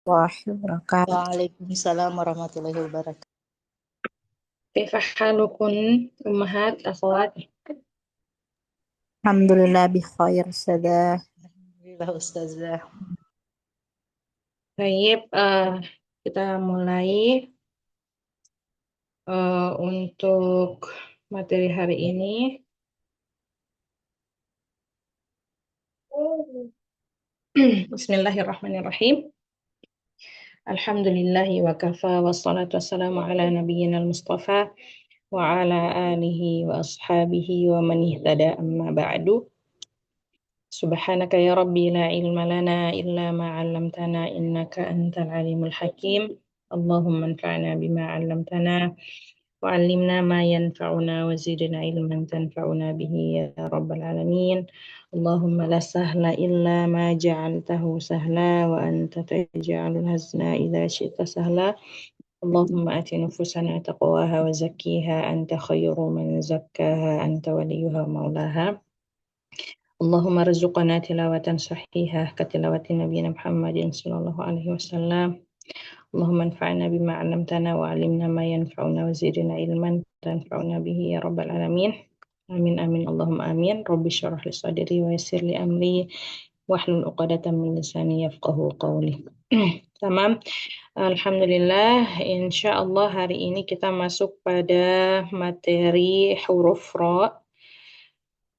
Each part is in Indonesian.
Warahmatullahi wabarakatuh. Waalaikumsalam warahmatullahi wabarakatuh. كيف حالكن أمهات أخوات؟ Alhamdulillah bi khair sada. Alhamdulillah Ustazah. Baik, kita mulai untuk materi hari ini. Bismillahirrahmanirrahim. Alhamdulillahi wa kafa wassalatu wassalamu ala nabiyyina al-mustafa wa ala alihi wa ashabihi wa man ihtada amma ba'du. Subhanaka ya Rabbi la ilma lana illa ma 'allamtana innaka antal alimul hakim. Allahumma anfa'na bima 'allamtana wa 'allimna ma yanfa'una wa zidna ilman tanfa'una bihi ya rabbal alamin. Allahumma la sahla illa ma ja'altahu sahla wa anta taj'alul hazna idza syi'ta sahla. Allahumma ati nufusana taqwaha wa zakkiha anta khairu man zakkaha anta waliyuha wa maulaha. Allahumma rizqna tilawatan sahihah katilawati nabiyina Muhammadin sallallahu alaihi wasallam. Allahumma anfa'na bima 'allamtana wa 'allimna ma yanfa'una wa zidna ilman tanfa'una bihi ya rabbal alamin. Amin amin Allahumma amin. Rabbi syrah li sadri wa yassir li amri wahlul 'uqdatam min lisani yafqahu qawli. Tamam. Alhamdulillah, insyaallah hari ini kita masuk pada materi huruf ra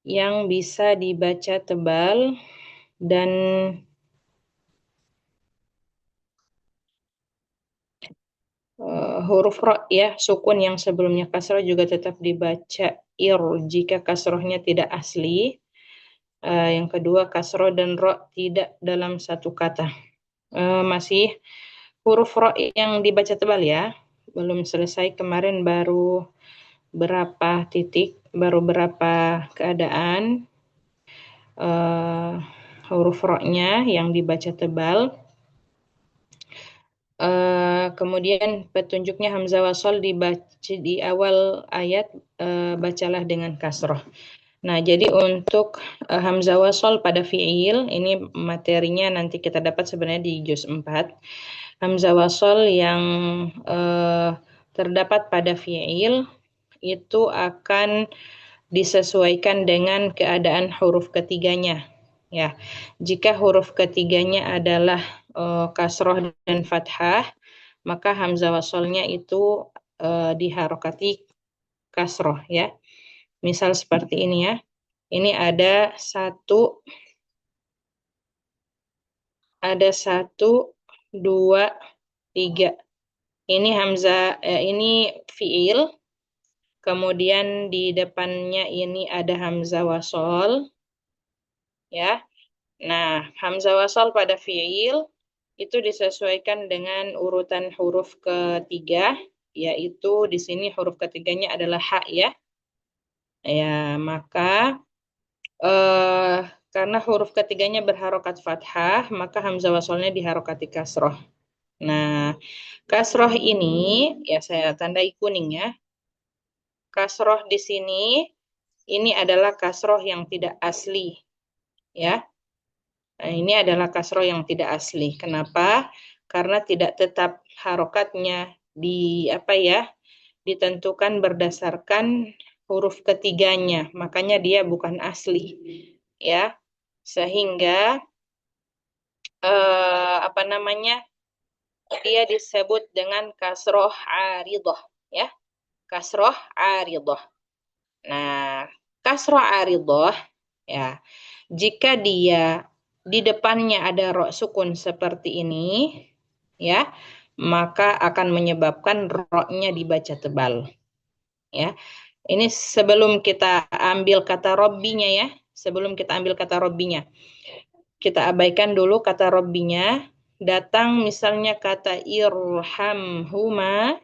yang bisa dibaca tebal dan huruf ra ya, sukun yang sebelumnya kasrah juga tetap dibaca ir jika kasrohnya tidak asli. Yang kedua, kasroh dan ra tidak dalam satu kata. Masih huruf ra yang dibaca tebal ya, belum selesai. Kemarin baru berapa titik, baru berapa keadaan huruf ra-nya yang dibaca tebal. Kemudian petunjuknya hamzah wasol dibaca di awal ayat, bacalah dengan kasroh. Nah, jadi untuk hamzah wasol pada fi'il, ini materinya nanti kita dapat sebenarnya di juz 4. Hamzah wasol yang terdapat pada fi'il itu akan disesuaikan dengan keadaan huruf ketiganya. Ya, jika huruf ketiganya adalah kasroh dan fathah, maka hamzah wasolnya itu diharokati kasroh ya. Misal seperti ini ya. Ini ada satu, dua, tiga. Ini hamzah, ini fiil. Kemudian di depannya ini ada hamzah wasol, ya. Nah, hamzah wasol pada fiil itu disesuaikan dengan urutan huruf ketiga, yaitu di sini huruf ketiganya adalah ha ya. Ya, maka karena huruf ketiganya berharokat fathah, maka hamzah wasolnya diharokati kasroh. Nah, kasroh ini ya saya tandai kuning ya. Kasroh di sini ini adalah kasroh yang tidak asli, ya. Nah, ini adalah kasroh yang tidak asli. Kenapa? Karena tidak tetap harokatnya ditentukan berdasarkan huruf ketiganya, makanya dia bukan asli, ya. Sehingga dia disebut dengan kasroh aridoh, ya. Kasroh aridoh. Nah, kasroh aridoh, ya, jika dia di depannya ada ro sukun seperti ini, ya, maka akan menyebabkan ro-nya dibaca tebal, ya. Ini sebelum kita ambil kata robbinya ya, sebelum kita ambil kata robbinya, kita abaikan dulu kata robbinya. Datang misalnya kata irhamhuma,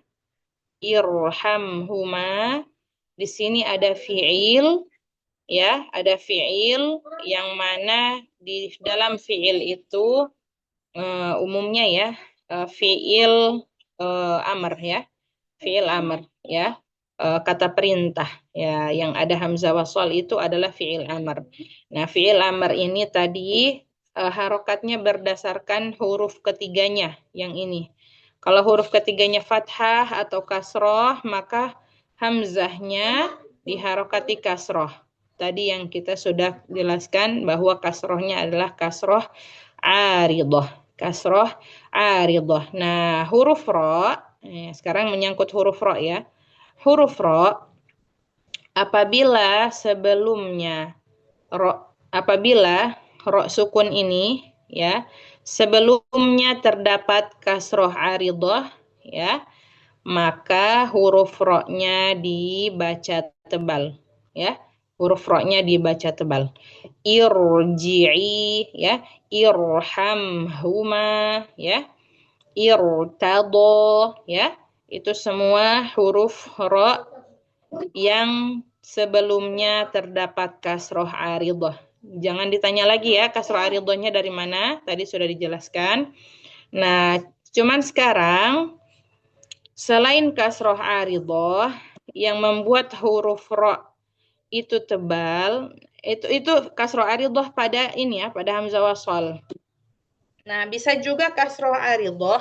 di sini ada fi'il, ya, ada fi'il yang mana di dalam fi'il itu umumnya ya fi'il amr ya, fi'il amr ya, kata perintah ya, yang ada hamzah wasal itu adalah fi'il amr. Nah, fi'il amr ini tadi harokatnya berdasarkan huruf ketiganya yang ini. Kalau huruf ketiganya fathah atau kasroh, maka hamzahnya diharokati kasroh. Tadi yang kita sudah jelaskan bahwa kasrohnya adalah kasroh aridoh. Kasroh aridoh. Nah, huruf ro, sekarang menyangkut huruf ro ya. Huruf ro, apabila ro sukun ini ya, sebelumnya terdapat kasroh aridoh ya, maka huruf ro-nya dibaca tebal ya. Huruf ro-nya dibaca tebal. Irji'i ya, irhamhuma ya, irtado ya. Itu semua huruf ro yang sebelumnya terdapat kasroh aridoh. Jangan ditanya lagi ya kasroh aridohnya dari mana, tadi sudah dijelaskan. Nah, cuman sekarang selain kasroh aridoh yang membuat huruf ro itu tebal, itu kasroh aridoh pada ini ya, pada hamzah wasol. Nah, bisa juga kasroh aridoh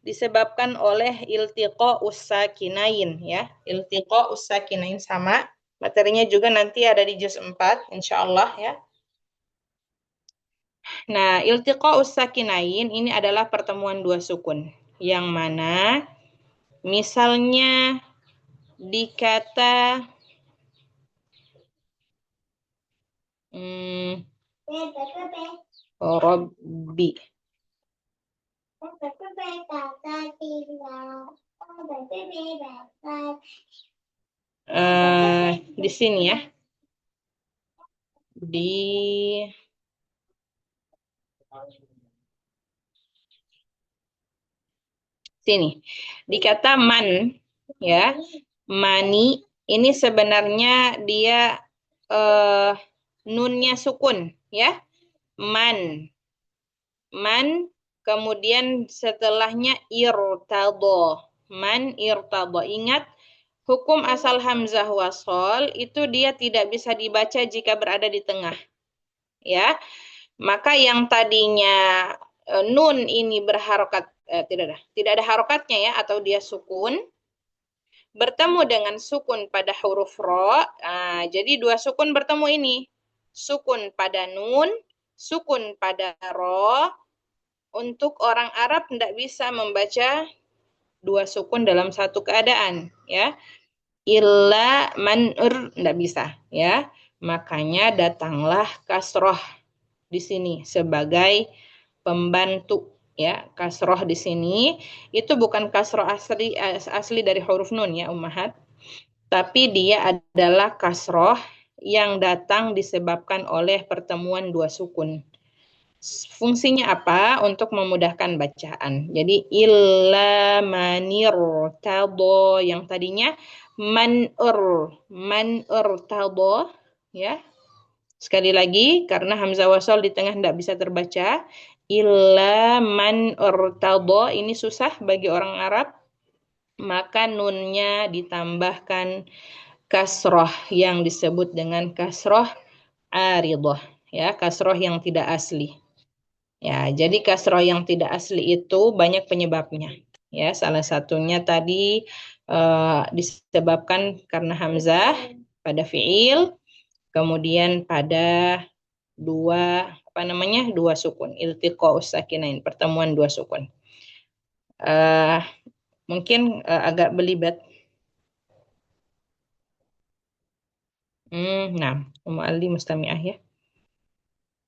disebabkan oleh iltiqa ussakinain ya. Iltiqa ussakinain sama. Materinya juga nanti ada di juz 4 insyaallah ya. Nah, iltiqa ussakinain ini adalah pertemuan dua sukun. Yang mana misalnya di kata Rabbi. Di sini ya. Di sini. Di kata man ya. Mani ini sebenarnya dia nunnya sukun ya. Man. Man kemudian setelahnya irtado. Man irtado. Ingat hukum asal hamzah wasol itu dia tidak bisa dibaca jika berada di tengah. Ya. Maka yang tadinya nun ini berharokat tidak ada harokatnya ya, atau dia sukun bertemu dengan sukun pada huruf ro. Jadi dua sukun bertemu ini. Sukun pada nun, sukun pada ro. Untuk orang Arab tidak bisa membaca dua sukun dalam satu keadaan ya. Illa man'ur tidak bisa ya. Makanya datanglah kasroh di sini sebagai pembantu ya. Kasroh di sini itu bukan kasroh asli dari huruf nun ya ummahat, tapi dia adalah kasroh yang datang disebabkan oleh pertemuan dua sukun. Fungsinya apa? Untuk memudahkan bacaan. Jadi illa manir tado yang tadinya manur tado ya. Sekali lagi karena hamzah wasal di tengah tidak bisa terbaca. Illa man urtado ini susah bagi orang Arab. Maka nunnya ditambahkan kasroh yang disebut dengan kasroh aridoh ya, kasroh yang tidak asli. Ya, jadi kasroh yang tidak asli itu banyak penyebabnya. Ya, salah satunya tadi disebabkan karena hamzah pada fiil, kemudian pada dua sukun, iltiqa ussakinain, pertemuan dua sukun. Mungkin agak belibet. Nah, Ummu Ali mustami'ah ya.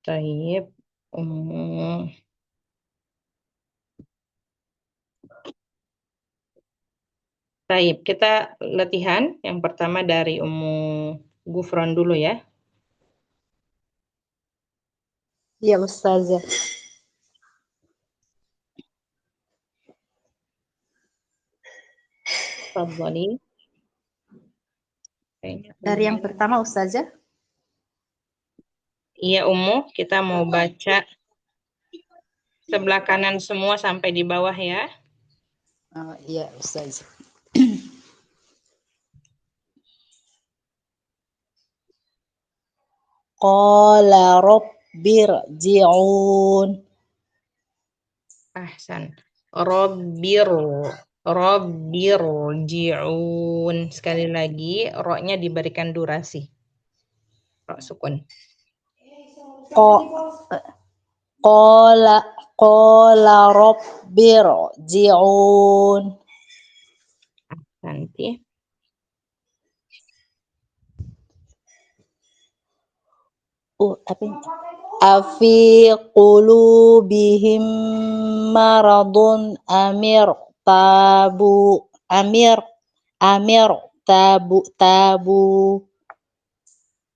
Taib. Taib, kita latihan yang pertama dari Ummu Gufron dulu ya. Ya Ustazah. Fadhali. Dari yang pertama Ustazah. Iya Ummu, kita mau baca sebelah kanan semua sampai di bawah ya. Iya Ustazah. Qala ji'un. Ahsan. Rabbir. Rabbir ji'un. Sekali lagi, ro-nya diberikan durasi. Ro sukun. Ko Qala qala rabbir ji'un. Nanti. Apa ini? Afi qulubihim maradun amir amir tabu.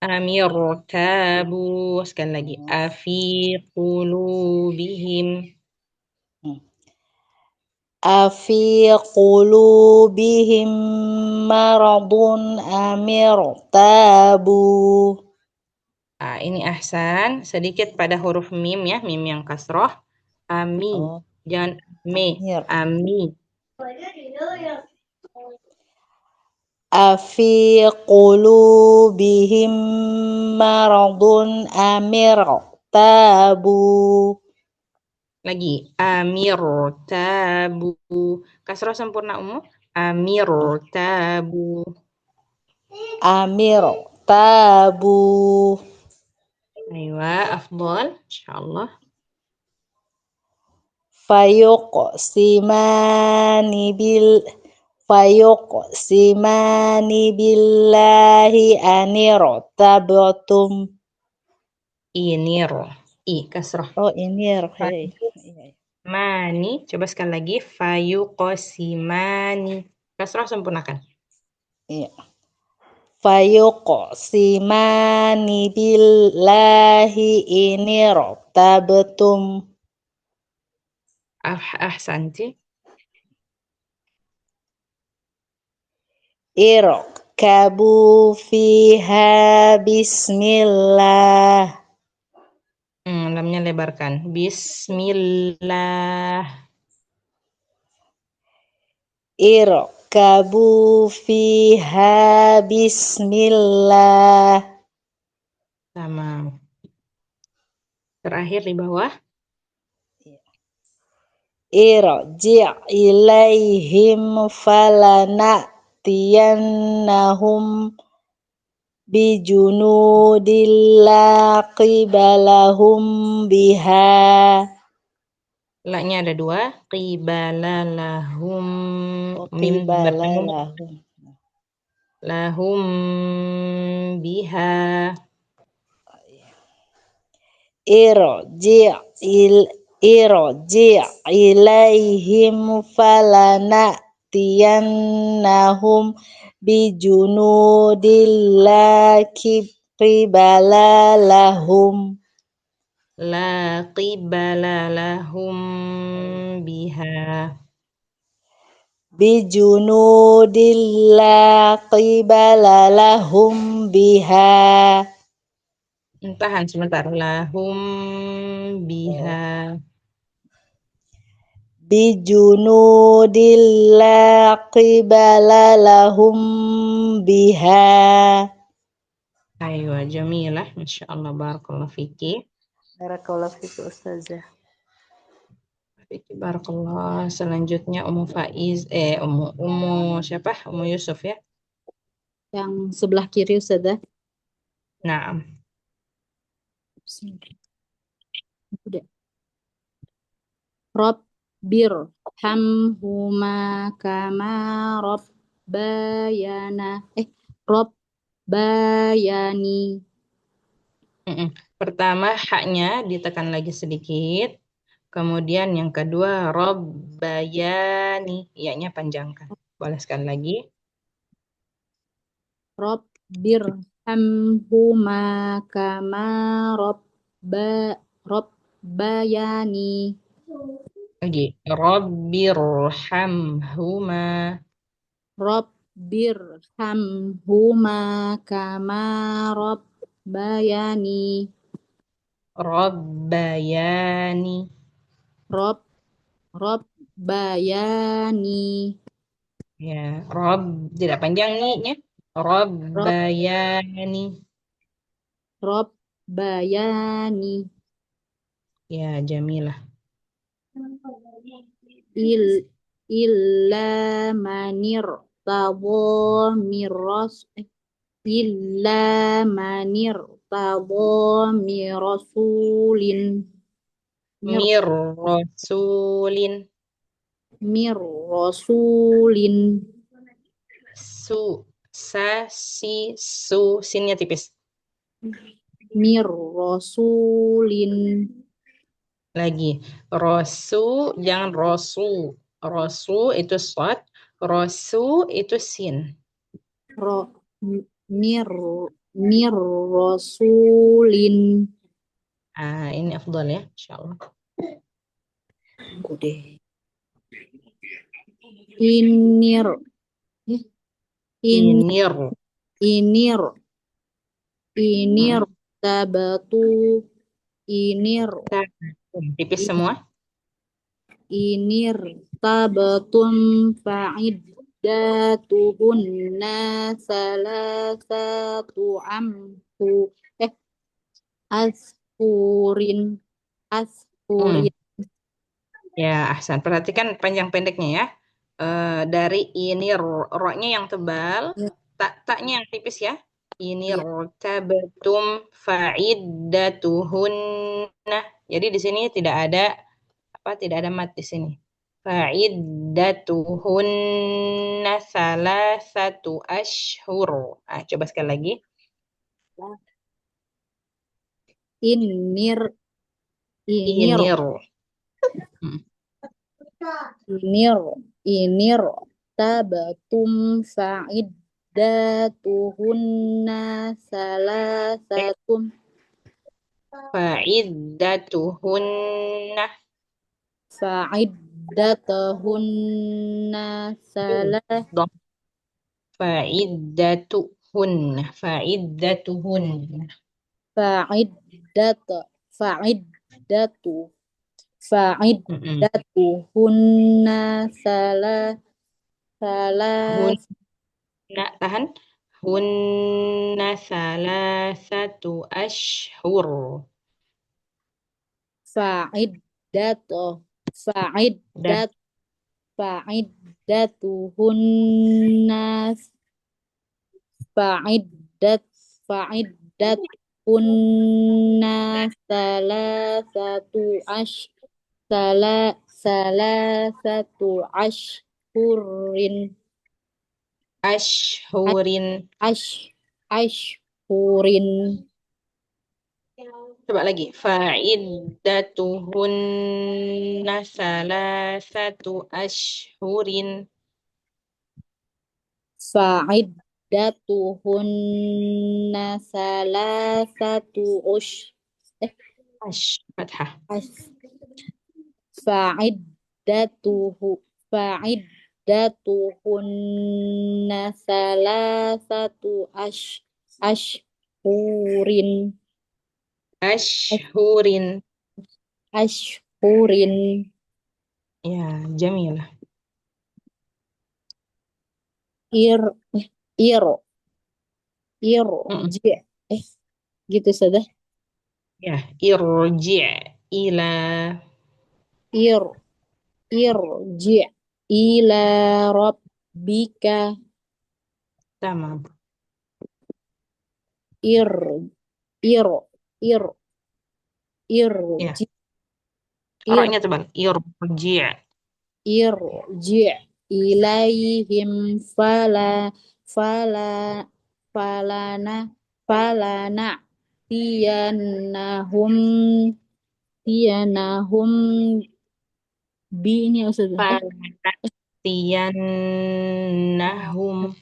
Amir tabu. Sekali lagi. Afi qulubihim. Afi qulubihim maradun amir tabu. Ini ahsan. Sedikit pada huruf mim ya. Mim yang kasroh. Ami. Oh, Jangan me. amir. Ami. Afi qulubihim maradun amir tabu. Lagi. Amir tabu. Kasroh sempurna umum. Amir tabu. Amir tabu. Aywa, afdol. Insyaallah. Fayuqsimani billahi anirtabtum. Inir. I kasroh. Oh, inir. Hey. Mani. Coba sekali lagi. Fayuqosimani. Kasroh sempurnakan. Iya. Fayuqsimani billahi anirtabtum. Ahsanti. Irkabu fiha bismillah. Lamnya lebarkan. Bismillah. Irkabu fiha bismillah. Sama. Terakhir di bawah. Irji' ilaihim falana'tiyannahum bijunudil la qibalahum biha. La-nya ada 2. Qibalalahum. Mim bertemu. Qibalalahum. Lahum biha. Irji' ilaihim falana'tiyannahum bijunudil la qibalalahum. La qibalalahum biha. Bijunudil la qibalalahum biha. Tahan sebentar. Lahum biha. Bijunudil la qibalalahum biha. Ayo, jamilah. Masya Allah. Barakallah fiki. Barakallahu fikum Ustazah. Barakallah. Selanjutnya Umu Faiz. Umu siapa? Umu Yusuf ya. Yang sebelah kiri Ustazah. Nah. Udah. Rabbir hamhuma kama rabbayana rabbayani. Pertama haknya ditekan lagi sedikit. Kemudian yang kedua Rabbayani. Iya-nya panjangkan. Boleh sekali lagi. Rabbir hamhuma kama rabbayani. Lagi. Rabbirhamhuma. Rabbir hamhuma kama rabbayani. Rabbayani. Rabbayani. Ya, tidak panjang nih-nya. Rabbayani. bayani Ya, Jamilah. il illa manir tabo miros illa manir tabo mirosulin mir Mir Rasulin. mirosulin Su. Sa, si, su. Sinnya tipis. mirosulin Lagi. Rosu, jangan rosu. Rosu itu shad. Rosu itu sin. ro mir mirosulin Ini afdal ya, insyaallah. udah inir eh, in Inir. inir inir Mm. tabatu inir Nah, tipis semua. inir tabatun fa'iddatuhunna salasatu amhu eh asfurin Hmm. asfurin Ya, Ahsan. Perhatikan panjang pendeknya ya. Dari ini ro-nya yang tebal, ya, taknya yang tipis ya. Ini ya. rotabatum fa'iddatuhunna. Jadi di sini tidak ada mat di sini. Fa'iddatuhunna salasatu ashhur. Coba sekali lagi. inir inir Inir. Hmm. inir inir tabatum fa'iddatuhunna salasatun Fa'iddatuhunna. fa'iddatuhunna salah Fa'iddatuhunna. fa'iddat fa'iddatu Mm-mm. fa'iddatuhunna salah Tahan. Hunna salasatu ashhur. fa'iddatu Dah. fa'iddat fa'iddatuhunna fa'iddat fa'iddatuhunna salasatu salasatu ashhurin Ashhurin. ashhurin Coba lagi. Fa'iddatuhunna salasatu ashhurin. fa'iddatuhunna salasatu eh Fathah. as- fa'iddatuhu fa'iddatuhunna salasatu ashhurin Ashhurin. ashhurin Ya, Jamilah. ir ir ir Mm-mm. j gitu sudah Ya, irji' ila. ir irji ila rabbika Tamam. ir ir ir Ya, irji ir roknya tebal. Irji'. irji ilaihim fala falana falana tiyanahum tiyanahum bi ini maksudnya Falatiyannahum.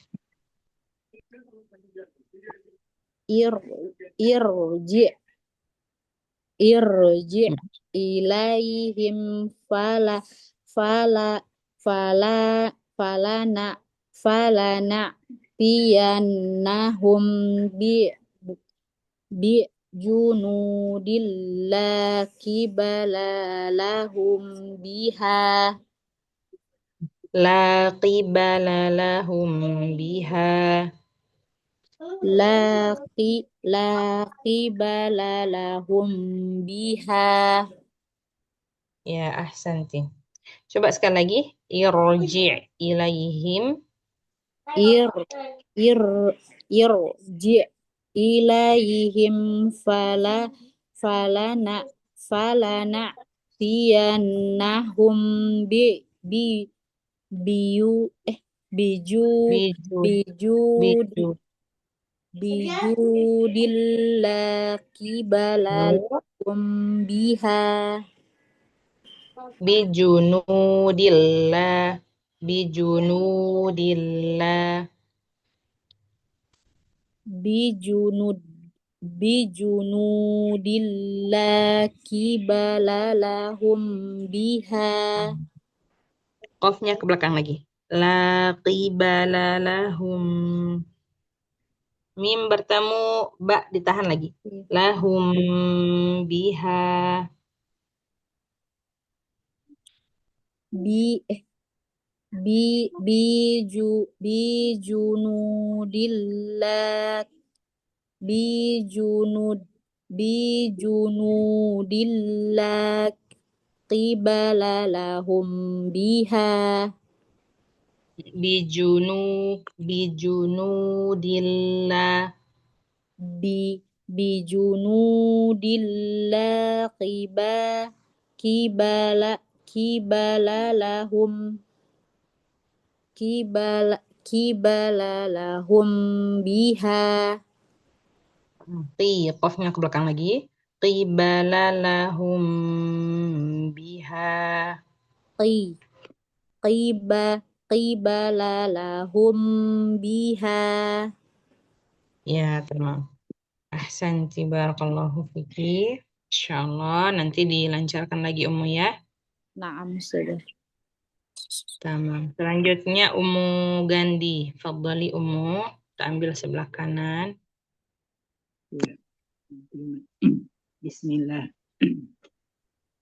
ir irji irji ilaihim fala fala falana falana tiyannahum bi junudillaki balalahum biha La qibala lahum biha. laqibala lahum biha. Ya, ahsanti. Coba sekali lagi. Irji' ilaihim. ir ir irji ilaihim falana falana tiyannahum bi biyu biju Biju. biju Biju. bijudillaki Nu. balalakum biha Bijunudillah. Bijunudillah. bijunud bijunudillaki balalahum biha. Qafnya ke belakang lagi. La qibala lahum. Mim bertemu ba ditahan lagi. Lahum biha. bi bi bijunudillah bijunud bijunudillah qibala lahum biha Bijunu bijunudillah. bi bijunudillah kibala kibala lahum kibala lahum biha Qafnya ke belakang lagi. Qibala lahum biha. qi qiba qibala lahum biha. Ya, tenang. Ahsanti barakallahu fiki. Insyaallah nanti dilancarkan lagi Ummu ya. Naam sudah. Tamam. Selanjutnya Ummu Gandi. Fadhali Ummu. Kita ambil sebelah kanan. Bismillah.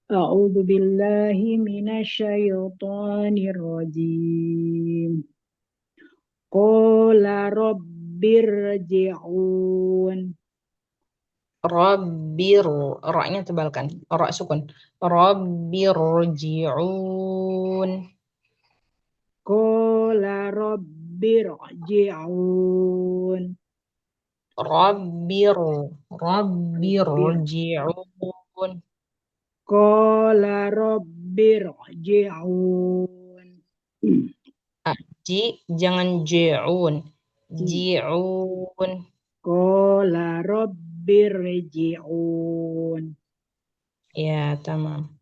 A'udzu billahi minasyaitonir rajim. Qala rabbirji'un. Rabbir. Ra-nya tebalkan. Ra sukun. Rabbirji'un. Qala rabbirji'un. Rabbir. Rabbir. Rabbirji'un. Qala rabbirji'un. Ji, jangan ji'un. Ji. Ji'un. Qala rabbirji'un. Ya, tamam.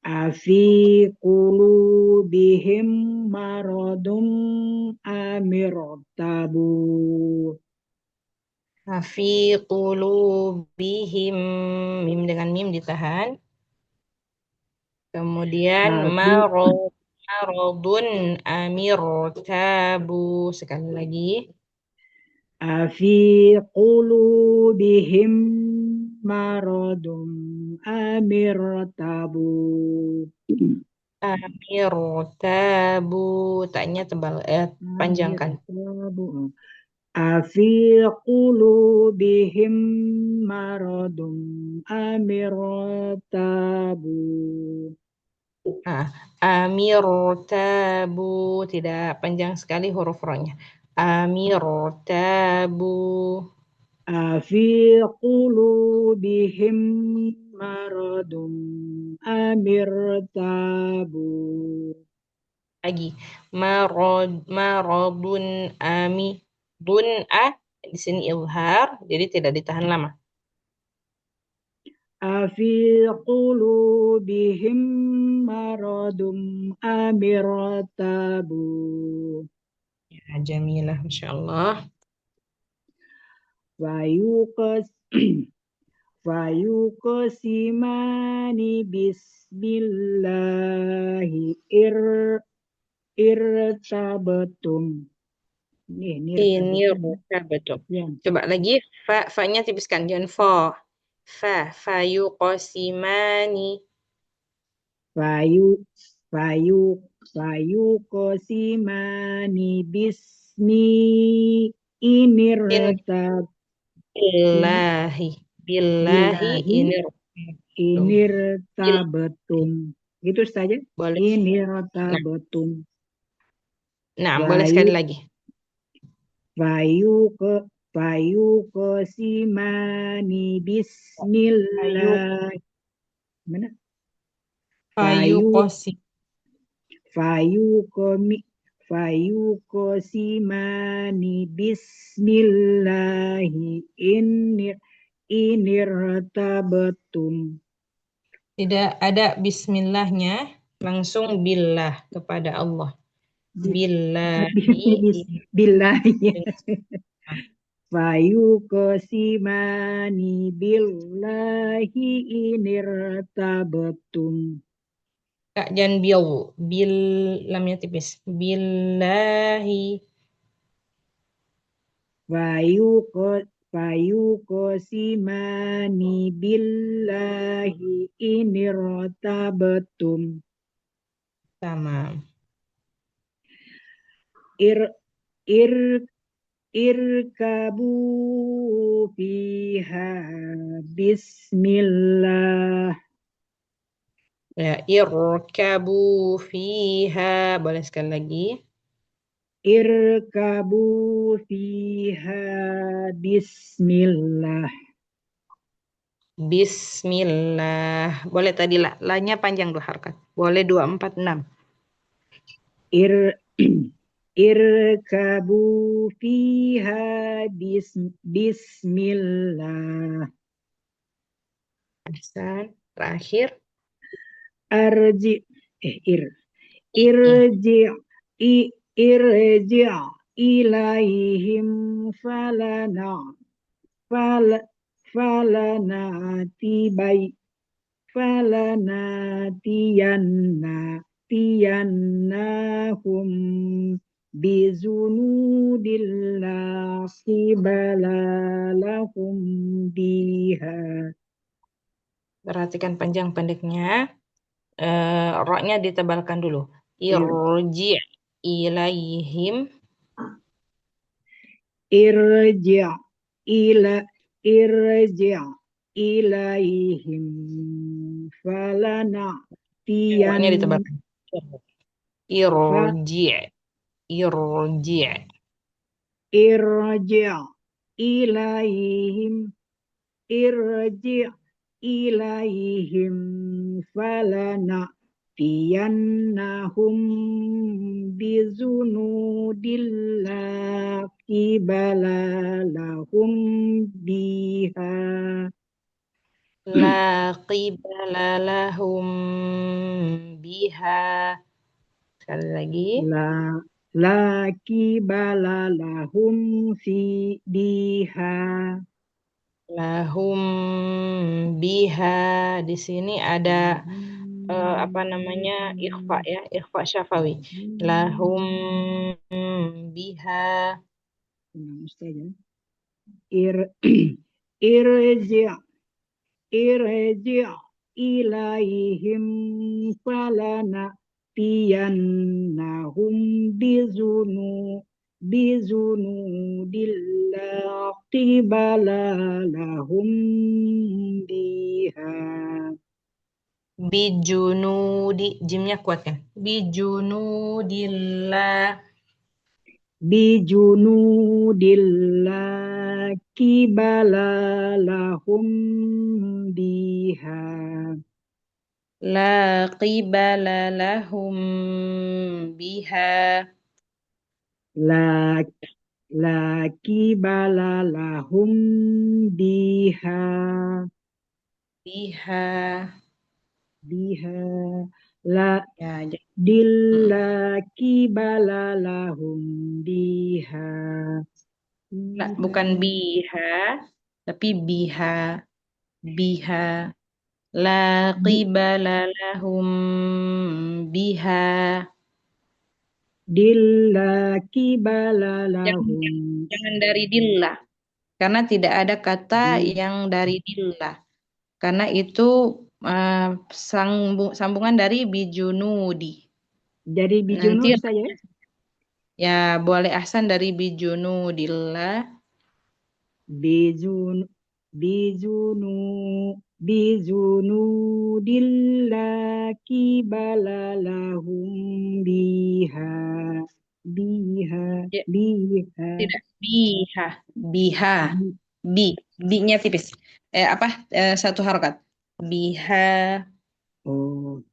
Afi qulubihim maradum amirtabu. Fi qulubihim. Mim dengan mim ditahan. Kemudian Afi maradun amir tabu. Sekali lagi. afi qulubihim maradum amirtabu. Amir tabu. Tanya tebal. Panjangkan. Amirtabu. Afi qulubihim maradum amirtabu. Amir tabu. Tidak panjang sekali huruf ro-nya. Amir tabu. Afi qulubihim maradum amirtabu. Lagi. Maradun ami. Dun di sini izhar, jadi tidak ditahan lama. Afi qulubihim maradum amirtabu. Ya, jamilah, Masya Allah. Fayuqas fayuqsimani bismillahi irtabatum. Ini Nirtabatum. ruka betul. Ya. Coba lagi, fa-nya tipiskan, jangan fo. Fayuqosimani. Fayu fayu fayu kosimani bismi inirtab billahi. Billahi billahi ini bil inirtabetum. Gitu saja. boleh. Nah, Inirtabetum. boleh sekali Wayu lagi. Wayu kosimani Ayu bismillah. Mana? ayu Fayu kosi fayu komi fayu kosimani bismillahi inirtabetum. tidak ada bismillahnya, langsung billah kepada Allah. Billahi Billahi. ini. Fayu kosimani billahi inirtabetum. Kak jangan biau. Bil lamnya tipis. Billahi. Fayu kosimani billahi inirtabetum. Sama. Ir ir irkabu fiha bismillah. Ya, irkabu fiha. Boleh sekali lagi. Irkabu fiha bismillah. Bismillah. Boleh tadi la-nya panjang 2 harakat. Boleh 2, 4, 6. Ir irkabu fiha bismillah. Ahsan. Terakhir. Arji I. irji irji ilaihim falanatiyannahum bizunudillah qibala lahum biha. Perhatikan panjang pendeknya. Roknya ditebalkan dulu. Iya. Irji ilaihim. Irji ilaihim Roknya ditebalkan. Irji. irji ilaihim falanatiyannahum bizunudillah qibala lahum biha. La qibala lahum biha. Sekali lagi. La qibala lahum biha. Lahum biha. Di sini ada ikhfa ya, ikhfa syafawi. Lahum biha. Irji ilaihim falanatiyannahum bizunudillah qibala lahum biha. Bijunudi, jimnya kuat kan? Bijunudillah. Bijunudillah qibala lahum biha. La qibala lahum biha. La qibala lahum biha. Biha. La Ya, dilla qibala lahum biha. bukan biha, tapi biha. Biha. La qibala lahum biha. Dilla qibala lahum. Jangan dari dillah. Karena tidak ada kata yang dari dillah. Karena itu sambungan dari bijunudi. Jadi bijunud Nanti saja. Ya, boleh ahsan dari bijunudillah. bijun bijunu bijunudillaki balalahum biha biha Ya, biha tidak. Biha. Biha. bi- Bi-nya tipis. Apa? Satu harokat. Biha. oh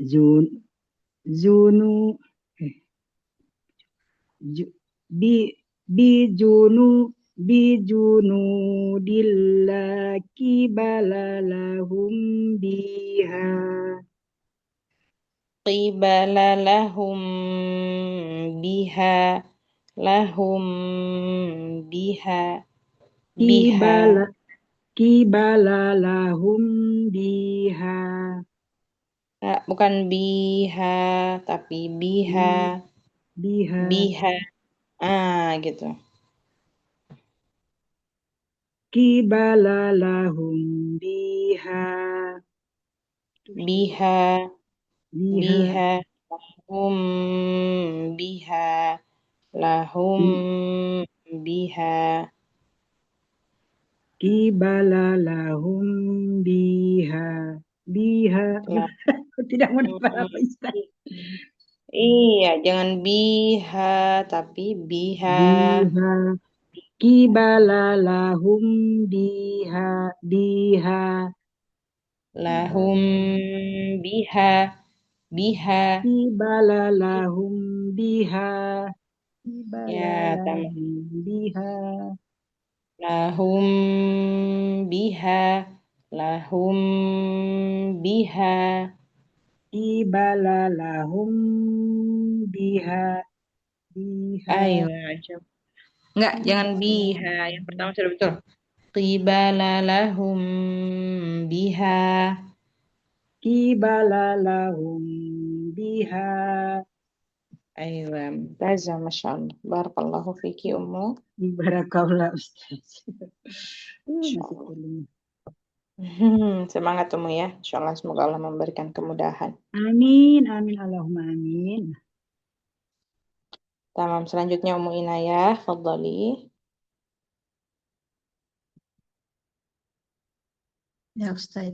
Zun Zunu eh, ju- bi bijunu bijunu dillaki balalahum biha Qibala lahum biha. Lahum biha. Biha. kibala kibalalahum biha Bukan biha, tapi biha. bi- biha Biha. Gitu. kibalalahum biha Biha. biha Biha. Hum biha. Lahum ki- biha. kibalalahum biha biha Lahum. tidak mendapat apa Ustaz Iya, jangan biha, tapi biha. biha kibalalahum biha biha Lahum biha. Biha. kibalalahum biha Ya, tamam. kibalalahum biha Lahum biha. Lahum biha. kibalalahum biha biha Ayo, aja. Enggak, jangan biha. Yang pertama sudah betul. Qibala lahum biha. kibalalahum biha Ayo, Mumtazah, Masya Allah. Barakallahu fiki, Ummu. barakallah Ustaz Insya masih Allah. belum. Semangat Ummu ya. Insya Allah semoga Allah memberikan kemudahan. Amin amin Allahumma amin. Tamam, selanjutnya Ummu Inayah, fadhali. Ya Ustaz.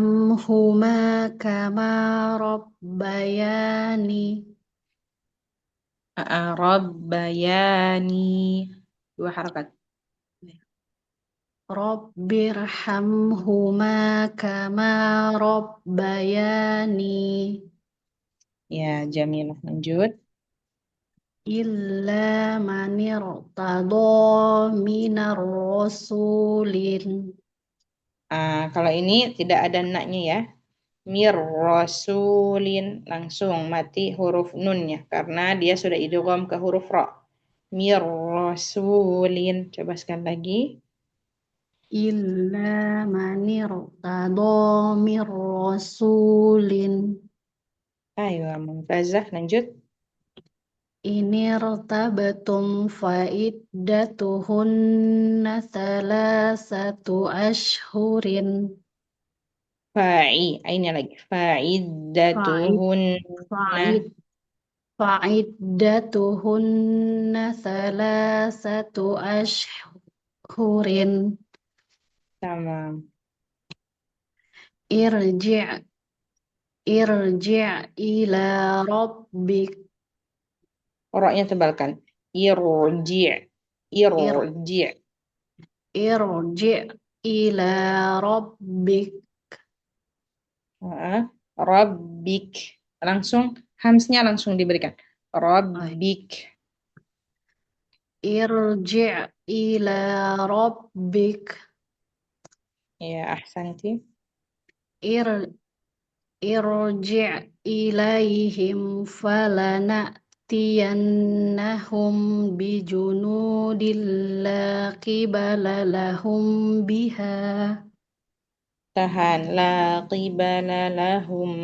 Rabbirhamhuma kama rabbayani. Rabbayani. Dua harakat. Rabbirhamhuma kama rabbayani. Ya, Jamilah. Lanjut. Illa manirtada minar rasulin. Kalau ini tidak ada naknya ya. Mir rasulin, langsung mati huruf nunnya karena dia sudah idgham ke huruf ra. Mir rasulin. Coba sekali lagi. Illa manirtada mir rasulin. Ayo, Mumtazah, lanjut. Inirtabatum fa'iddatuhunna thalathatu ashhurin. Ini lagi. Fa'id, Fa'iddatuhunna. fa'id, fa'iddatuhunna thalathatu ashhurin. Tamam. Irji' irji' ila rabbik. Roknya tebalkan. Irji'. Ir, Irji'. irji' ila rabbik. Rabbik. Langsung, hamsnya langsung diberikan. Rabbik. Irji' ila rabbik. Ya, ahsanti. Ir, irji' ilaihim falana'tiyannahum bijunudil la qibala lahum biha. Tahan. La qibala lahum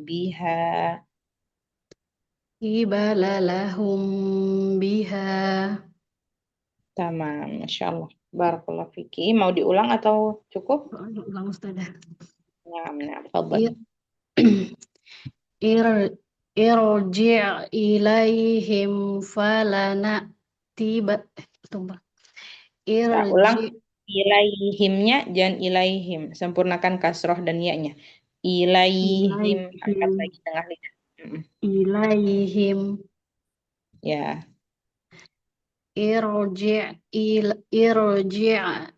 biha. Qibala lahum biha. Tamam. Masya Allah. Barakallah fiki. Mau diulang atau cukup? Ulang Ustazah. Naam, naam. Fadhali. Ir irji' ilaihim tunggu. Nah, ulang. Irji' Ilaihimnya jangan ilaihim. Sempurnakan kasroh dan ya-nya. Ilaihim. Angkat ilaihim lagi tengah lidah. ilaihim Ya. irji'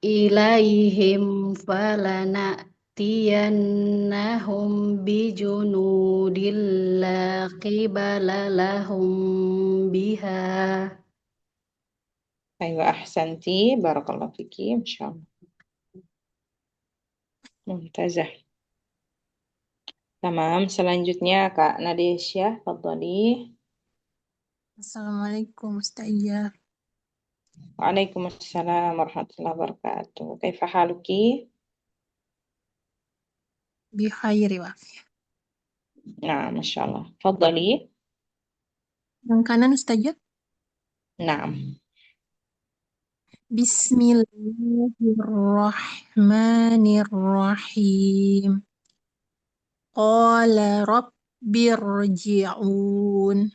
ilaihim falanatiyannahum bijunudil la qibala lahum biha. Ayo ahsanti. Barakallahu fiki. Insyaallah. Mumtazah. Tamam. Selanjutnya Kak Nadesya. Fadhali. Assalamualaikum Ustazah. Waalaikumsalam warahmatullahi wabarakatuh. Kaifa haluki? Bikhairi wa. Nah, Masya Allah. Fadhali. Yang kanan Ustazah. Naam. Bismillahirrahmanirrahim. Qala rabbirji'un.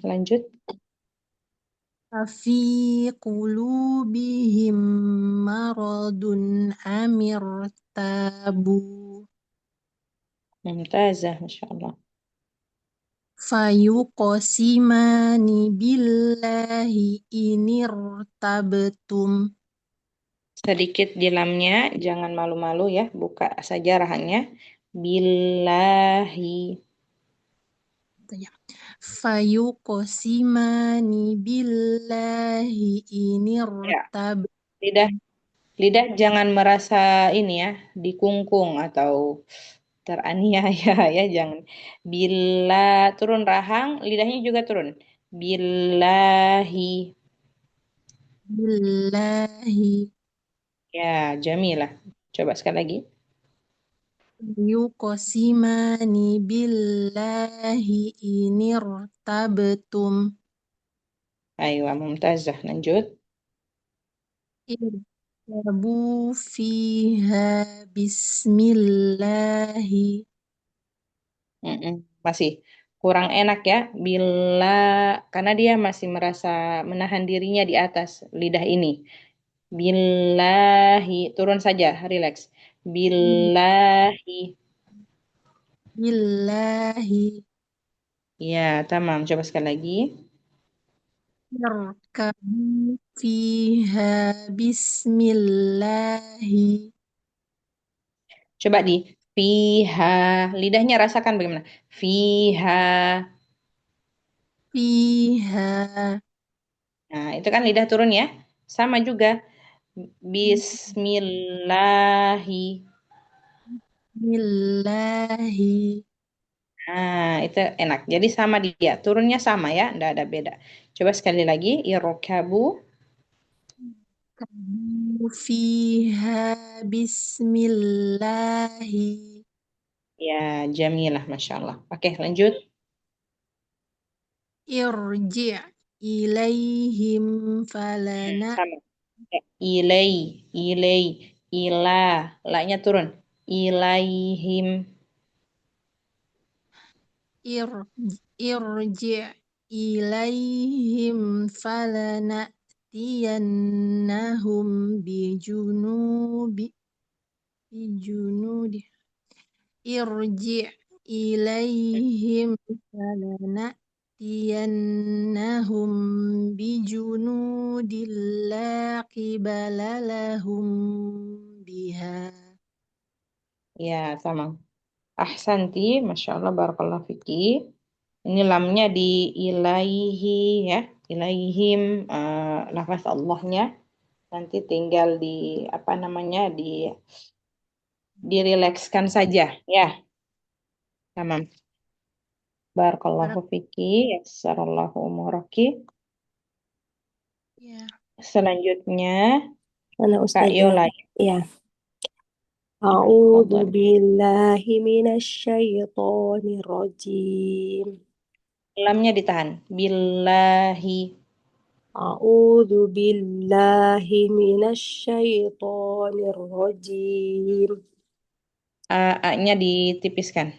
Lanjut. Afi qulubihim maradun amirtabu. Mumtazah, Masya Allah. Fayuqasimani billahi inirtabtum. Sedikit di lamnya, jangan malu-malu ya. Buka saja rahannya. Billahi. Fayuqasimani billahi Ya. inirtabtum. Lidah jangan merasa ini ya, dikungkung atau teraniaya ya, jangan. Bila turun rahang, lidahnya juga turun. Billahi. Billahi Ya, jamilah. Coba sekali lagi. yuqasimani billahi inirtabtum. Ayo, Mumtazah. Lanjut. Irtabu fiha bismillahi. Masih kurang enak ya. Bila, karena dia masih merasa menahan dirinya di atas lidah ini. Billahi. Turun saja, relax. Billahi. Billahi Ya, tamam. Coba sekali lagi. irkabu fiha bismillahi. Coba di fiha. Lidahnya rasakan bagaimana? Fiha. Fiha Nah, itu kan lidah turun ya. Sama juga. Bismillahi. billahi Nah, itu enak. Jadi sama dia. Turunnya sama ya. Nggak ada beda. Coba sekali lagi. Irkabu. kabu fiha bismillahi. Ya, jamilah. Masya Allah. Oke, lanjut. Irji' ilaihim falana Sama. Ya, ilai. Ila. La-nya turun. Ilaihim. irji' ilaihim falana tiyannahum bijunudi irji' ilaihim falana tiyannahum bijunudil la qibala lahum biha. Ya, sama. Ahsanti. Masya Allah. Barakallahu fiki. Ini lamnya di ilaihi ya. Ilaihim. Lafaz Allahnya. Nanti tinggal di apa namanya dirilekskan saja ya. Tamam. Barakallahu fiki, yassarallahu umuraki. Ya. Selanjutnya Ana Kak Ustazah. Yola. Ya. A'udzu billahi minasyaitonir rajim. Lamnya ditahan. Billahi. A'udzu billahi minasyaitonir rajim. A-nya ditipiskan.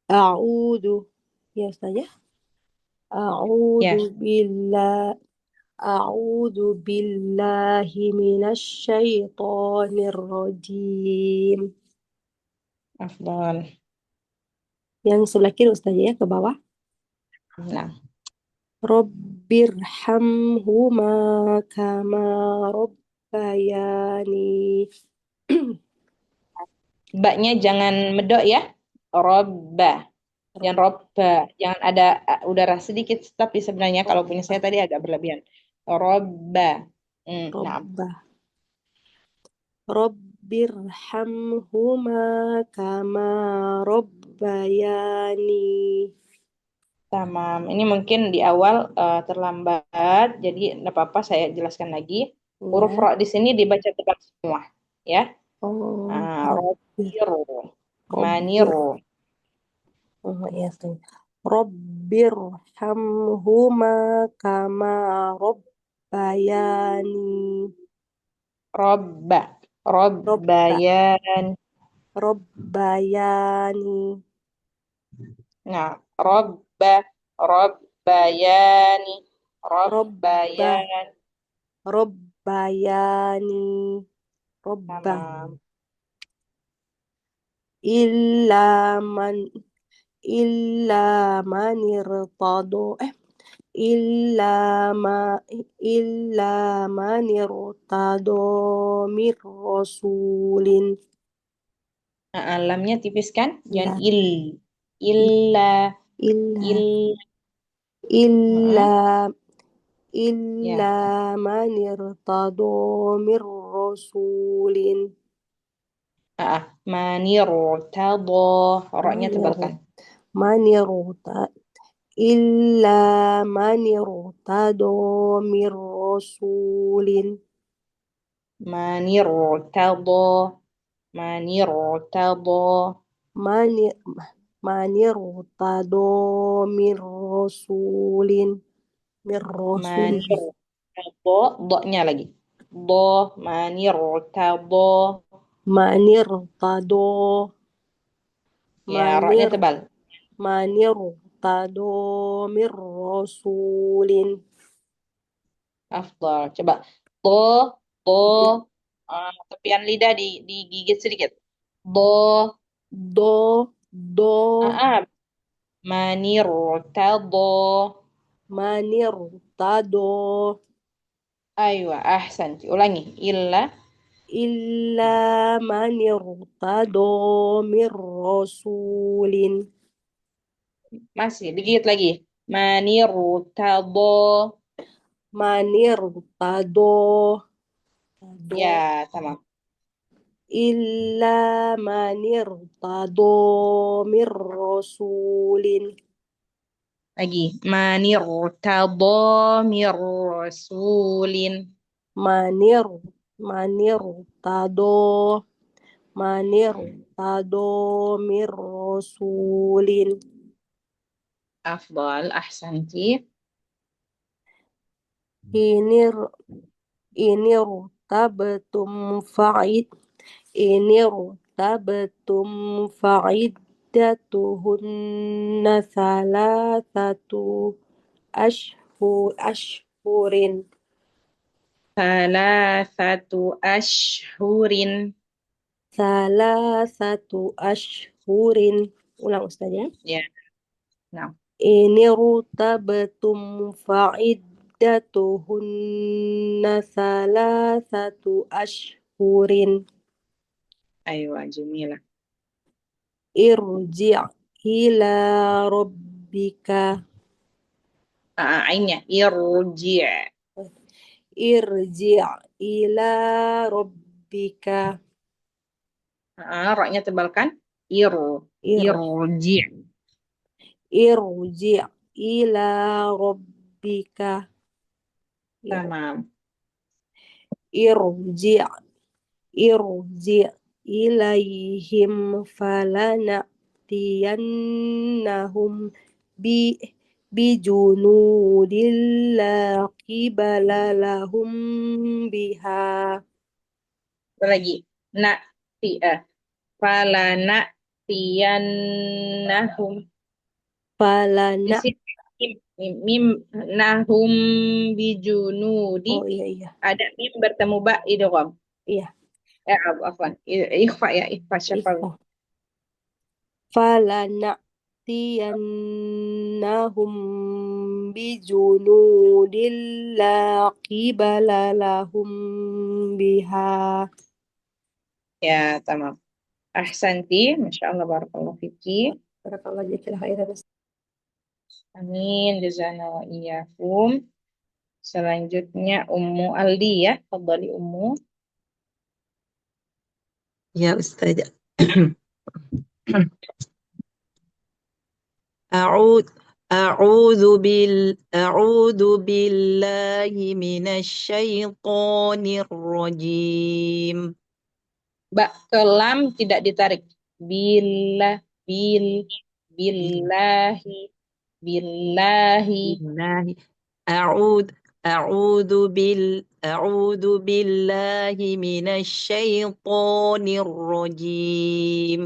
A'udzu ya saja. Ya. A'udzu billahi minasyaitonir rajim. Afdal. Yang sebelah kiri Ustazah ya, ke bawah. Nah, Rabbirhamhuma kama rabbayani. Ba-nya jangan medok ya. Robba. Jangan robba. Jangan ada udara sedikit. Tapi sebenarnya kalau punya saya tadi agak berlebihan. Robba. Nah, Robba. Rabbirhamhuma kama rabbayani. tamam. Ini mungkin di awal terlambat. Jadi tidak apa-apa saya jelaskan lagi. Huruf Ya. ro di sini dibaca tegak semua. Ya. Oh, Robbiru. Rabbir. Maniru. Oh, ya, Rabbirhamhuma kama rabbayani. Robba. Robbayan. Rabbayani. Nah, robbayani. Robbayan. Rabbayani. Robba. Tamam. Illa man irtado. Illa man irtado mir rasulin. Lamnya tipis kan? Jangan La. Illa. Illa. Illa. Illa man irtado mir rasulin. Manirtado. Roknya tebalkan. Illa man irtado mir rasulin. Manirtado. Man irtado mir rasulin. Manirtado. Do-nya lagi. Manirtado. Man irtado. Ya, roknya tebal. Man irtado mir rasulin. Afdal. Coba. To. Tepian lidah digigit sedikit. Do. Manirtado. Man irtado. Aywa, ahsanti. Ulangi. Illa man irtado mir rasulin. Masih, digigit lagi. Manirtado. Man irtado. Ya, tamam. Illa man irtado mir rasulin. Lagi. Manirtado mir rasulin. Man irtado mir rasulin. Afdal, ahsanti. Ini rutabatum fa'iddatuhunna thalathatu ashhurin. Thalathatu ashhurin. Thalathatu ashhurin. Ulang Ustaz ya. Ya. Nah. Ini rutabatum fa'iddatuhunna thalathatu ashhurin. Aywa, jamilah. Irji' ila rabbika. Ainnya. Irji'. Irji' ila rabbika. Roknya tebalkan. Irji'. Irji' ila rabbika. Ya. Tamam. Irji' ilaihim falana'tiyannahum bijunudil la qibala lahum biha. Lagi. Falana'tiyannahum. Di Falana. sini mim nahum bijunudi. Oh iya. Ada mim bertemu ba idgham. Iya. Afwan. Ikhfa ya, ikhfa syafawi. Ikhfa. Falana'tiyannahum bijunudil la qibala lahum biha. Ya, tamam. Ahsanti, Masya Allah, barakallahu fiki. Barakallahu jazakillah khairan. Amin, jazana wa iyyakum. Selanjutnya Ummu Aldi ya, fadhali Ummu. Ya Ustazah. أعوذ بالله من الشيطان الرجيم. Ba ke lam tidak ditarik. Billahi. بالله أعوذ بالله من الشيطان الرجيم.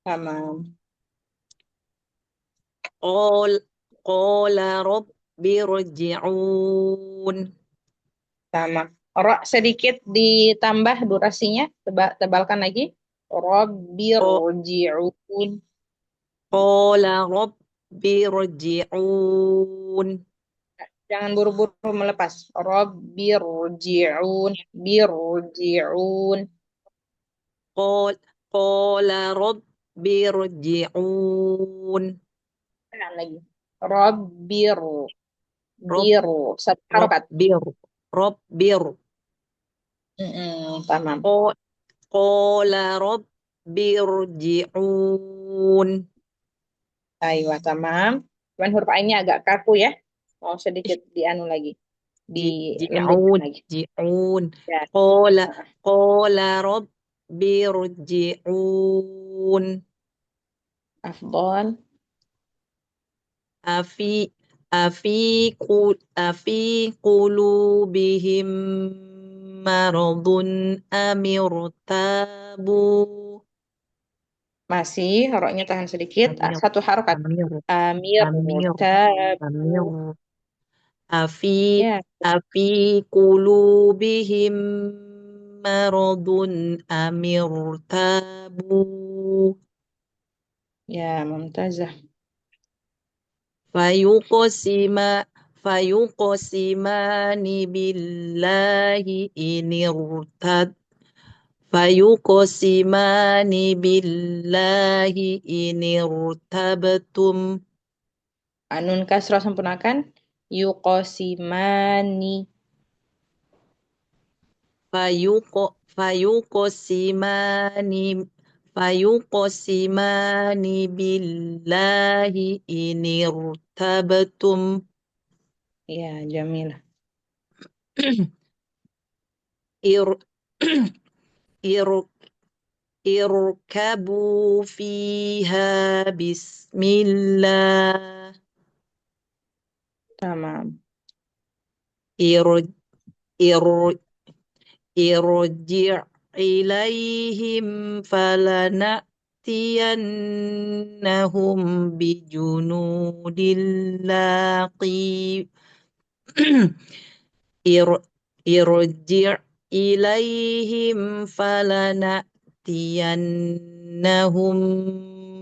Tamam. قال رب ارجعون. Tamam. Ra sedikit ditambah durasinya, tebalkan lagi. Rabbirji'un. قال رب ارجعون. Jangan buru-buru melepas. Rabbirji'un. Birji'un. قال رب ارجعون. Ulang lagi. Satu harokat. رب Tamam. قال رب ارجعون. Ayo, tamam. Cuman huruf A-nya agak kaku ya. Mau sedikit dianu lagi. Dilembutkan lagi. جعون. Ya. قال رب ارجعون. Afdol. أفي قلوبهم مرض أم ارتابوا. Masih, roknya tahan sedikit. Amir. Satu harokat. Amir. Ya. أفي قلوبهم مرض أم ارتابوا. Ya, mumtazah. فيقسمان بالله إن ارتد فيقسمان بالله إن ارتبتم. Nun kasrah sempurnakan. Yuqosimani. فيقسمان بالله إن ارتبتم. Ya, jamilah. اركبوا فيها بسم الله. Tamam. ارجع إليهم فلنأتينهم بجنود لا ارجع إليهم فلنأتينهم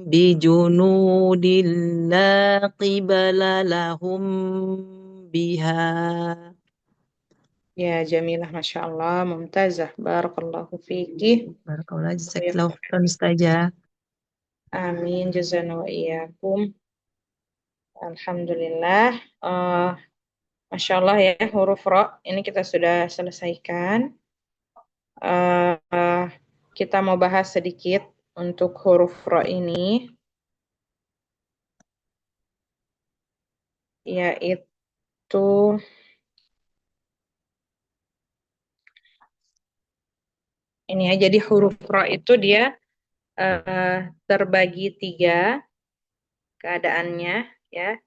بجنود لا قبل لهم بها. Ya, jamilah. Masya Allah. Mumtazah. Barakallahu fiqih. Barakallah, jazakallahu khairan Ustazah. Amin. Jazana wa iyyakum. Alhamdulillah. Masya Allah ya, huruf Ra ini kita sudah selesaikan. Kita mau bahas sedikit untuk huruf Ra ini, yaitu ini ya. Jadi huruf Ra itu dia terbagi 3 keadaannya ya.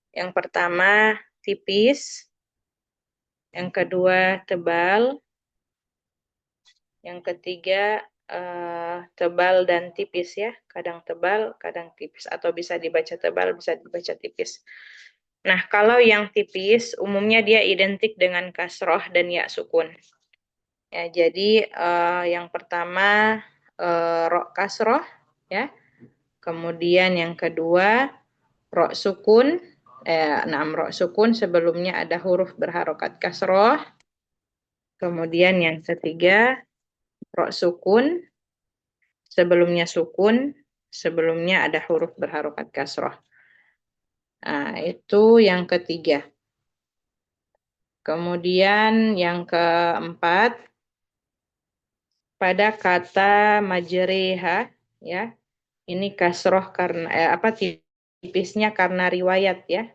Yang pertama tipis, yang kedua tebal, yang ketiga tebal dan tipis ya, kadang tebal, kadang tipis, atau bisa dibaca tebal, bisa dibaca tipis. Nah, kalau yang tipis umumnya dia identik dengan kasroh dan ya sukun. Ya, jadi yang pertama ro kasroh ya. Kemudian yang kedua ro sukun. Ro sukun sebelumnya ada huruf berharokat kasroh. Kemudian yang ketiga ro sukun sebelumnya ada huruf berharokat kasroh. Nah, itu yang ketiga. Kemudian yang keempat, pada kata majreha, ya, ini kasroh karena tipisnya karena riwayat ya,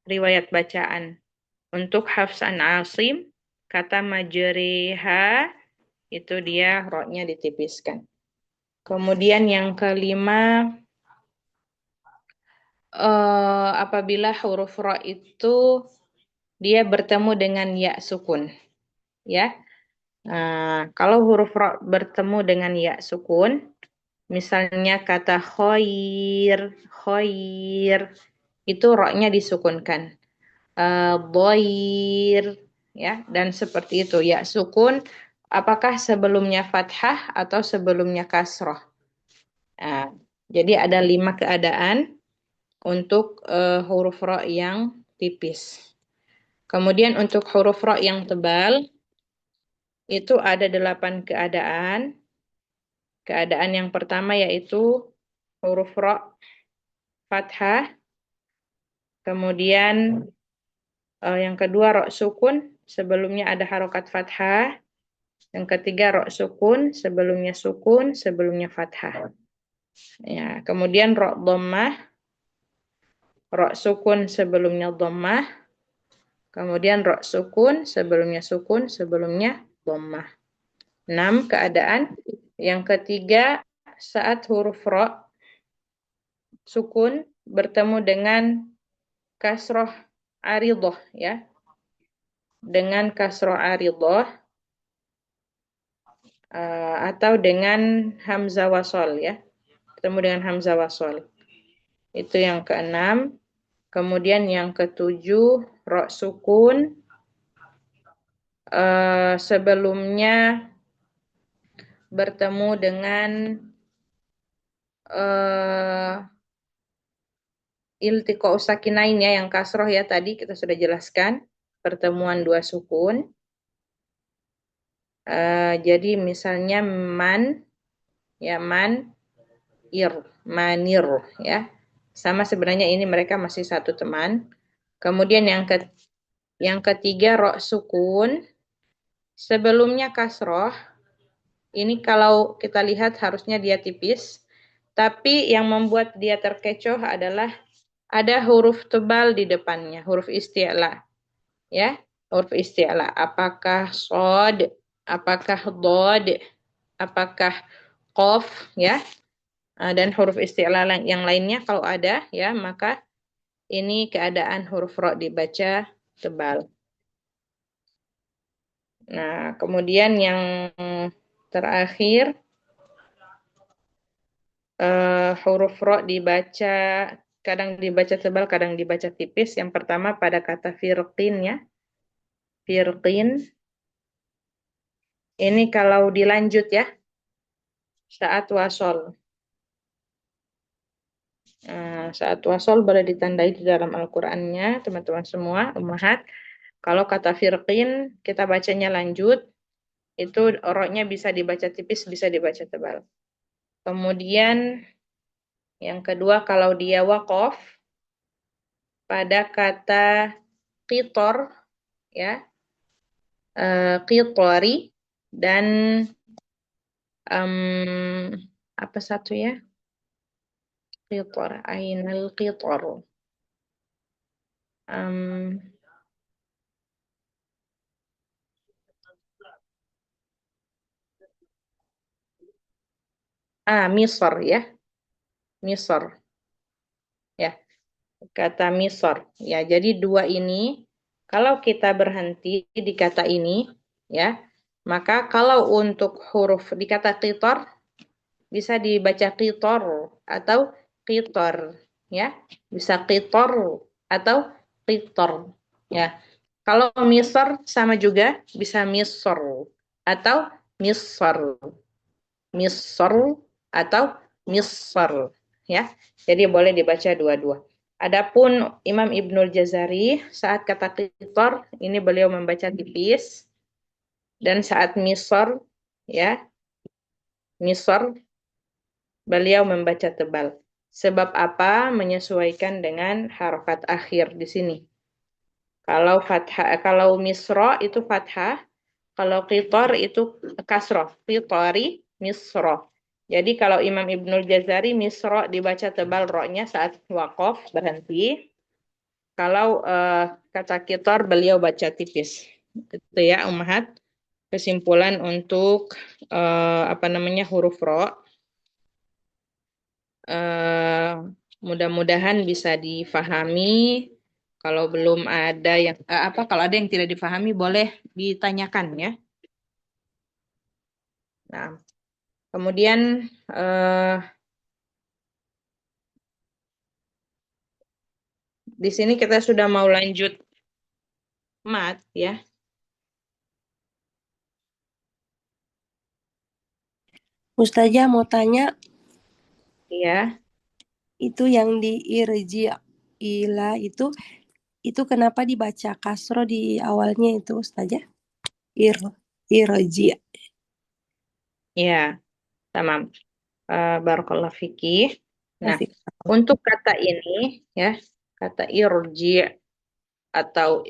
riwayat bacaan. Untuk Hafs an Asim, kata majreha itu dia ro-nya ditipiskan. Kemudian yang kelima, apabila huruf ro itu dia bertemu dengan ya sukun, ya. Nah, kalau huruf ro bertemu dengan ya sukun, misalnya kata khoir, itu ro-nya disukunkan. Boir, ya, dan seperti itu. Ya sukun, apakah sebelumnya fathah atau sebelumnya kasroh? Nah, jadi ada 5 keadaan untuk huruf ro yang tipis. Kemudian untuk huruf ro yang tebal, itu ada 8 keadaan. Keadaan yang pertama yaitu huruf ro fathah, kemudian yang kedua ro sukun, sebelumnya ada harokat fathah, yang ketiga ro sukun, sebelumnya fathah. Ya, kemudian ro dhammah, ro sukun sebelumnya dhammah, kemudian ro sukun, sebelumnya dhammah. 6 keadaan. Yang ketiga, saat huruf ro sukun bertemu dengan kasroh aridhoh ya. Dengan kasroh aridhoh atau dengan hamzah wasol ya. Bertemu dengan hamzah wasol. Itu yang keenam. Kemudian yang ketujuh, ro sukun sebelumnya bertemu dengan iltiqa usakinain ya, yang kasroh ya, tadi kita sudah jelaskan, pertemuan dua sukun. Jadi misalnya man, ya manir ya. Sama sebenarnya ini mereka masih satu teman. Kemudian yang ketiga ro sukun sebelumnya kasroh. Ini kalau kita lihat harusnya dia tipis, tapi yang membuat dia terkecoh adalah ada huruf tebal di depannya, huruf isti'la. Ya, huruf isti'la. Apakah shod, apakah dod, apakah qaf ya. Dan huruf isti'la yang lainnya kalau ada ya, maka ini keadaan huruf ro dibaca tebal. Nah, kemudian yang terakhir huruf ro dibaca, kadang dibaca tebal, kadang dibaca tipis. Yang pertama pada kata firqin ya. Firqin. Ini kalau dilanjut ya. Saat wasol. Saat wasol boleh ditandai di dalam Al-Qur'annya, teman-teman semua, ummahat. Kalau kata firqin kita bacanya lanjut, itu ro-nya bisa dibaca tipis, bisa dibaca tebal. Kemudian yang kedua kalau dia waqaf pada kata qitor ya, qitori dan apa satu ya? Qitor, ainal qitor. Misr ya. Misr. Ya. kata Misr. Ya, jadi dua ini kalau kita berhenti di kata ini, ya, maka kalau untuk huruf di kata qitar bisa dibaca qitor atau qitor, ya. Bisa qitor atau qitor, ya. Kalau Misr sama juga bisa Misr atau Misr. Misr atau Misr, ya. Jadi boleh dibaca dua-dua. Adapun Imam Ibnul Jazari saat kata qitar ini beliau membaca tipis, dan saat Misr, ya, Misr beliau membaca tebal. Sebab apa? Menyesuaikan dengan harokat akhir di sini. Kalau fathah, kalau Misra itu fathah, kalau qitar itu kasroh. Qitari Misra. Jadi kalau Imam Ibnul Jazari Misra dibaca tebal roknya saat waqaf berhenti. Kalau kata qitar beliau baca tipis. Itu ya ummahat. Kesimpulan untuk huruf ro. Mudah-mudahan bisa difahami. Kalau belum ada yang kalau ada yang tidak difahami boleh ditanyakan ya. Nah, kemudian di sini kita sudah mau lanjut mat ya. Ustazah mau tanya, Iya. itu yang di irji ila itu kenapa dibaca kasro di awalnya itu Ustazah? Irji. Ya, tamam. Barakallahu fikih. Nah, untuk kata ini ya, kata irji atau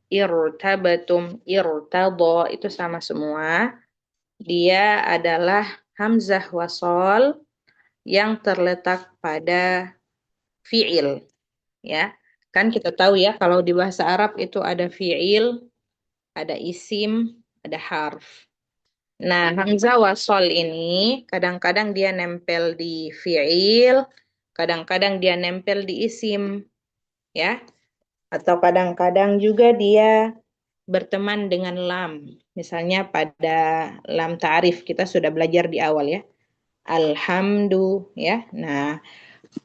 irtabatum, irtadha itu sama semua. Dia adalah hamzah wasol yang terletak pada fi'il, ya. Kan kita tahu ya kalau di bahasa Arab itu ada fi'il, ada isim, ada harf. Nah, hamzah wasol ini kadang-kadang dia nempel di fi'il, kadang-kadang dia nempel di isim, ya. Atau kadang-kadang juga dia berteman dengan lam. Misalnya pada lam ta'rif kita sudah belajar di awal ya. Alhamdu ya. Nah,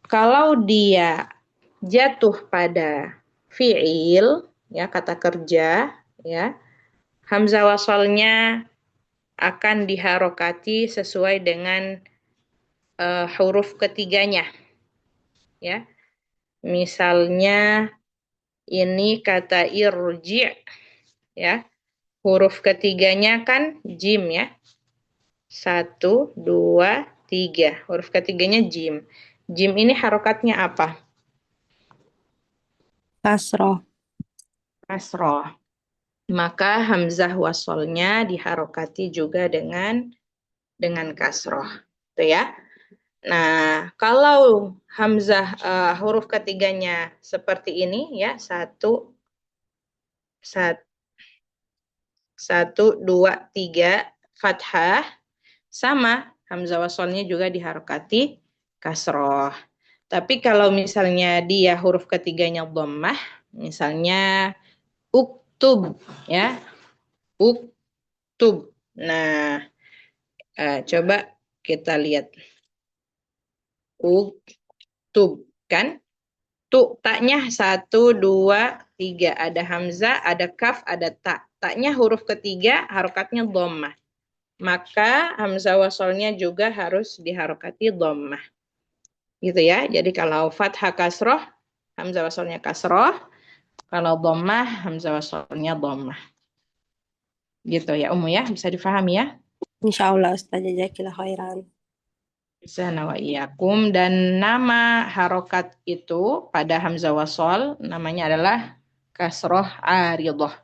kalau dia jatuh pada fi'il ya, kata kerja ya, hamzah wasalnya akan diharokati sesuai dengan huruf ketiganya ya. Misalnya ini kata irji ya. Huruf ketiganya kan jim ya. 1, 2, 3. Huruf ketiganya jim. Jim ini harokatnya apa? Kasroh. Kasroh. Maka hamzah wasolnya diharokati juga dengan kasroh. Itu ya. Nah, kalau hamzah huruf ketiganya seperti ini ya, 1, 2, 3, fathah, sama hamzah wasolnya juga diharokati kasroh. Tapi kalau misalnya dia huruf ketiganya dhammah, misalnya uktub ya, uktub. Nah, coba kita lihat uktub kan, taknya 1, 2, 3, ada hamzah, ada kaf, ada ta. Taknya huruf ketiga harokatnya dhammah. Maka hamzah wasolnya juga harus diharokati dhammah. Gitu ya. Jadi kalau fathah kasroh, hamzah wasolnya kasroh. Kalau dhammah, hamzah wasolnya dhammah. Gitu ya Ummu ya. Bisa difahami ya? Insyaallah Ustazah, jazakallahu khairan. Sana wa iyyakum. Dan nama harokat itu pada hamzah wasol namanya adalah kasroh aridhah.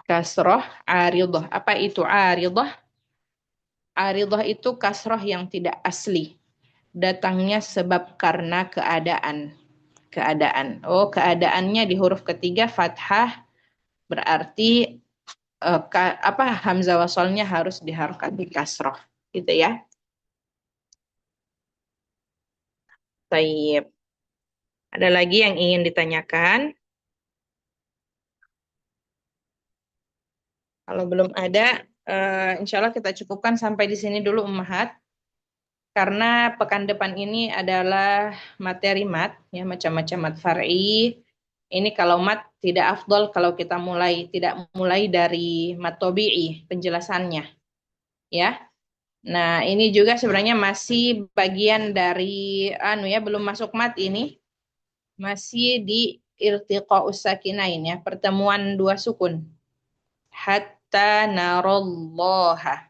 Kasroh aridhah. Apa itu aridhah? Aridhah itu kasroh yang tidak asli. Datangnya sebab karena keadaan. Oh, keadaannya di huruf ketiga fathah, berarti hamzah wasolnya harus diharokati kasroh. Gitu ya. Tayyib. Ada lagi yang ingin ditanyakan? Kalau belum ada, insya Allah kita cukupkan sampai di sini dulu Ummahat. Karena pekan depan ini adalah materi mat, ya macam-macam mat far'i. Ini kalau mat tidak afdol kalau kita tidak mulai dari mat tabi'i penjelasannya, ya. Nah, ini juga sebenarnya masih bagian dari belum masuk mat ini. Masih di iltiqa'us sakinain ya, pertemuan dua sukun. Hatta narallaha.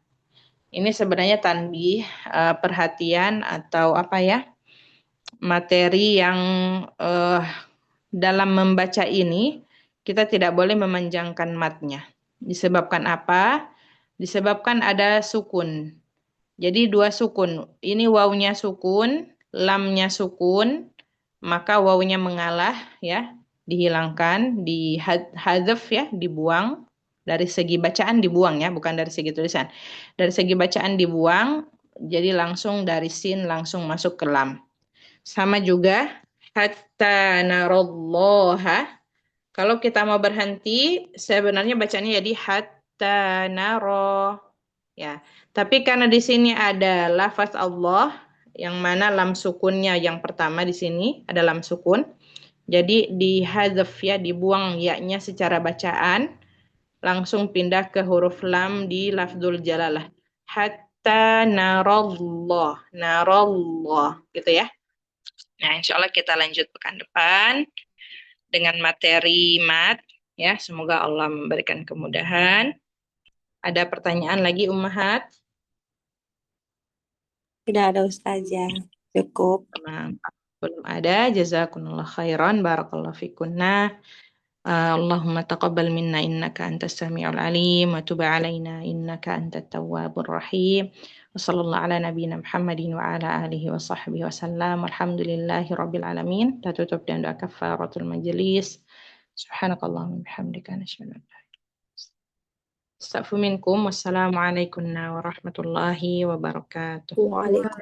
Ini sebenarnya tanbih, perhatian atau apa ya, materi yang dalam membaca ini kita tidak boleh memanjangkan matnya. Disebabkan apa? Disebabkan ada sukun. Jadi dua sukun. Ini wawunya sukun, lamnya sukun, maka wawunya mengalah ya, dihilangkan, dihadzaf ya, dibuang. Dari segi bacaan dibuang ya, bukan dari segi tulisan. Dari segi bacaan dibuang, jadi langsung dari sin langsung masuk ke lam. Sama juga hatta narallaha. Kalau kita mau berhenti, sebenarnya bacanya jadi hatta naro. Ya, tapi karena di sini ada lafaz Allah, yang mana lam sukunnya yang pertama di sini ada lam sukun. Jadi dihadzaf ya, dibuang ya-nya secara bacaan, langsung pindah ke huruf lam di lafzul jalalah. Hatta narallah, narallah, gitu ya. Nah, insya Allah kita lanjut pekan depan dengan materi mat. Ya, semoga Allah memberikan kemudahan. Ada pertanyaan lagi, Ummahat? Tidak ada Ustazah. Cukup. Nah, belum ada. Jazakumullah khairan. Barakallahu fikunna. Allahumma taqabbal minna innaka antas sami'ul alim wa tub alaina innaka antat tawwabur rahim. Wa sallallahu ala nabiyyina Muhammadin wa ala alihi wa sahbihi wa sallam. Alhamdulillahi rabbil alamin. Kita tutup dengan doa kafaratul majlis. Subhanakallahumma bihamdika nasyhadu an la ilaha illa anta astaghfiruka wa atubu ilaik. Wassalamualaikum warahmatullahi wabarakatuh. Waalaikumsalam.